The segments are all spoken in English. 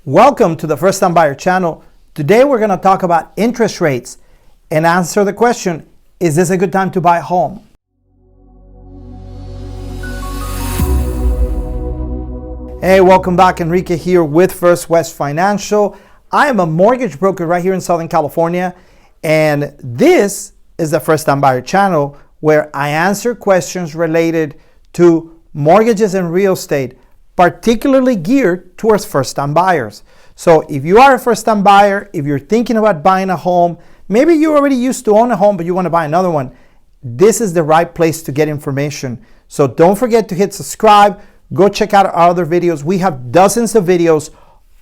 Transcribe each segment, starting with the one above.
Welcome to the First Time Buyer channel. Today we're going to talk about interest rates and answer the question, is this a good time to buy a home? Hey, welcome back. Enrique here with First West Financial. I am a mortgage broker right here in Southern California, and this is the First Time Buyer channel where I answer questions related to mortgages and real estate, particularly geared towards first-time buyers. So if you are a first-time buyer, if you're thinking about buying a home, maybe you already used to own a home, but you want to buy another one, this is the right place to get information. So don't forget to hit subscribe. Go check out our other videos. We have dozens of videos,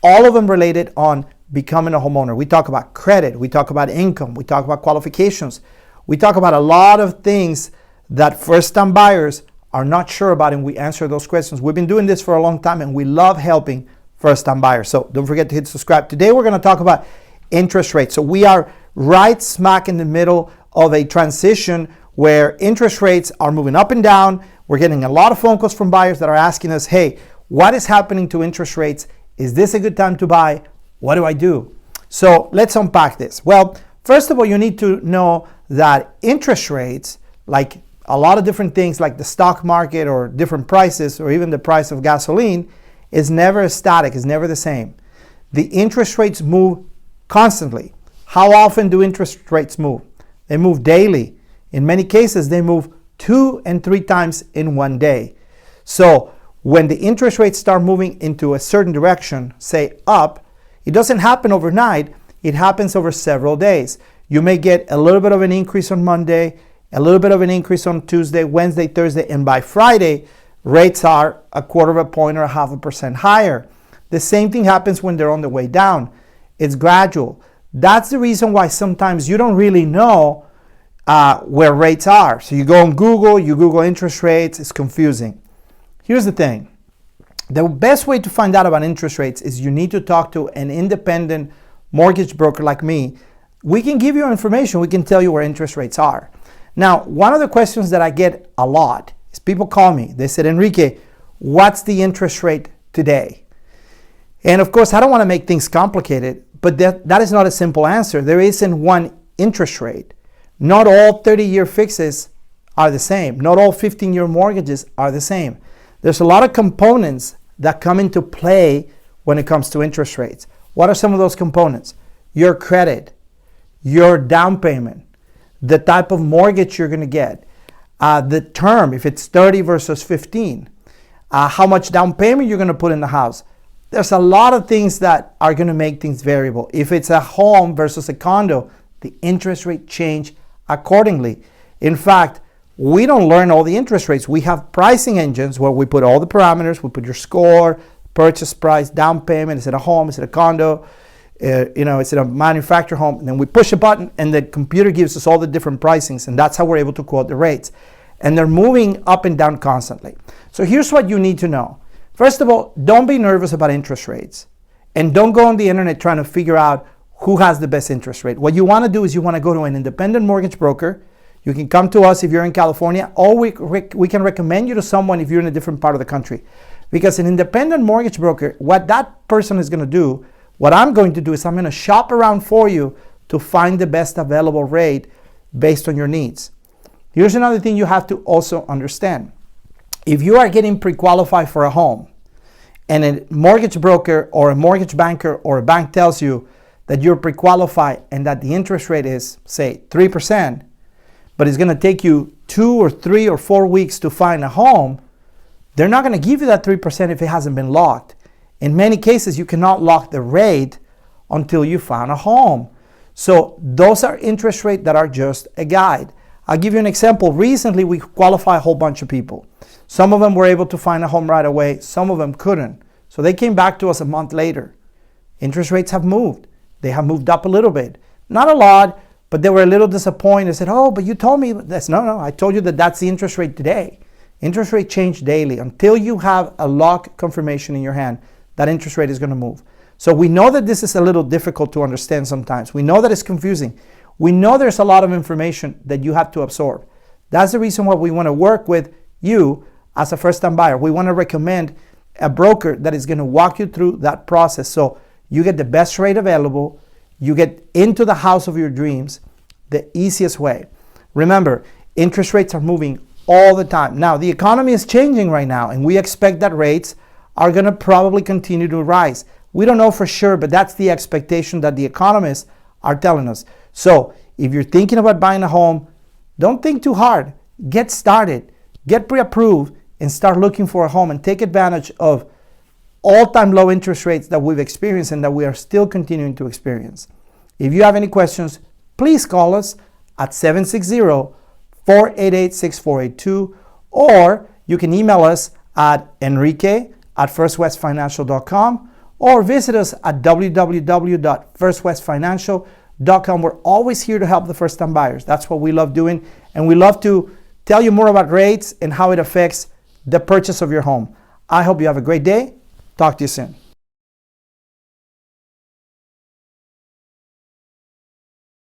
all of them related on becoming a homeowner. We talk about credit. We talk about income. We talk about qualifications. We talk about a lot of things that first-time buyers are not sure about, and we answer those questions. We've been doing this for a long time, and we love helping first-time buyers. So don't forget to hit subscribe. Today we're going to talk about interest rates. So we are right smack in the middle of a transition where interest rates are moving up and down. We're getting a lot of phone calls from buyers that are asking us, hey, what is happening to interest rates? Is this a good time to buy? What do I do? So let's unpack this. Well, first of all, you need to know that interest rates, like a lot of different things like the stock market or different prices or even the price of gasoline, is never static, is never the same. The interest rates move constantly. How often do interest rates move? They move daily. In many cases, they move 2 and 3 times in one day. So when the interest rates start moving into a certain direction, say up, it doesn't happen overnight. It happens over several days. You may get a little bit of an increase on Monday, a little bit of an increase on Tuesday, Wednesday, Thursday, and by Friday, rates are 1/4 point or 0.5% higher. The same thing happens when they're on the way down. It's gradual. That's the reason why sometimes you don't really know where rates are. So you go on Google, you Google interest rates, it's confusing. Here's the thing. The best way to find out about interest rates is you need to talk to an independent mortgage broker like me. We can give you information. We can tell you where interest rates are. Now, one of the questions that I get a lot is people call me. They said, Enrique, what's the interest rate today? And of course, I don't want to make things complicated, but that is not a simple answer. There isn't one interest rate. Not all 30-year fixes are the same. Not all 15-year mortgages are the same. There's a lot of components that come into play when it comes to interest rates. What are some of those components? Your credit, your down payment, the type of mortgage you're going to get, the term, if it's 30 versus 15, how much down payment you're going to put in the house. There's a lot of things that are going to make things variable. If it's a home versus a condo, the interest rate change accordingly. In fact, we don't learn all the interest rates. We have pricing engines where we put all the parameters. We put your score, purchase price, down payment. Is it a home? Is it a condo? Is it a manufactured home? And then we push a button and the computer gives us all the different pricings, and that's how we're able to quote the rates. And they're moving up and down constantly. So here's what you need to know. First of all, don't be nervous about interest rates, and don't go on the internet trying to figure out who has the best interest rate. What you want to do is you want to go to an independent mortgage broker. You can come to us if you're in California, or we can recommend you to someone if you're in a different part of the country. Because an independent mortgage broker, what that person is going to do, what I'm going to do is I'm going to shop around for you to find the best available rate based on your needs. Here's another thing you have to also understand. If you are getting pre-qualified for a home and a mortgage broker or a mortgage banker or a bank tells you that you're pre-qualified and that the interest rate is, say, 3%, but it's going to take you 2 or 3 or 4 weeks to find a home, they're not going to give you that 3% if it hasn't been locked. In many cases, you cannot lock the rate until you found a home. So those are interest rates that are just a guide. I'll give you an example. Recently, we qualified a whole bunch of people. Some of them were able to find a home right away. Some of them couldn't. So they came back to us a month later. Interest rates have moved. They have moved up a little bit. Not a lot, but they were a little disappointed. They said, oh, but you told me this. No, I told you that that's the interest rate today. Interest rate change daily. Until you have a lock confirmation in your hand, that interest rate is going to move. So we know that this is a little difficult to understand sometimes. We know that it's confusing. We know there's a lot of information that you have to absorb. That's the reason why we want to work with you as a first-time buyer. We want to recommend a broker that is going to walk you through that process so You get the best rate available. You get into the house of your dreams the easiest way. Remember, interest rates are moving all the time. Now, the economy is changing right now, and we expect that rates are going to probably continue to rise. We don't know for sure, but that's the expectation that the economists are telling us. So if you're thinking about buying a home, don't think too hard. Get started, get pre-approved, and start looking for a home and take advantage of all-time low interest rates that we've experienced and that we are still continuing to experience. If you have any questions, please call us at 760-488-6482, or you can email us at enrique@firstwestfinancial.com, or visit us at www.firstwestfinancial.com. We're always here to help the first-time buyers. That's what we love doing, and we love to tell you more about rates and how it affects the purchase of your home. I hope you have a great day. Talk to you soon.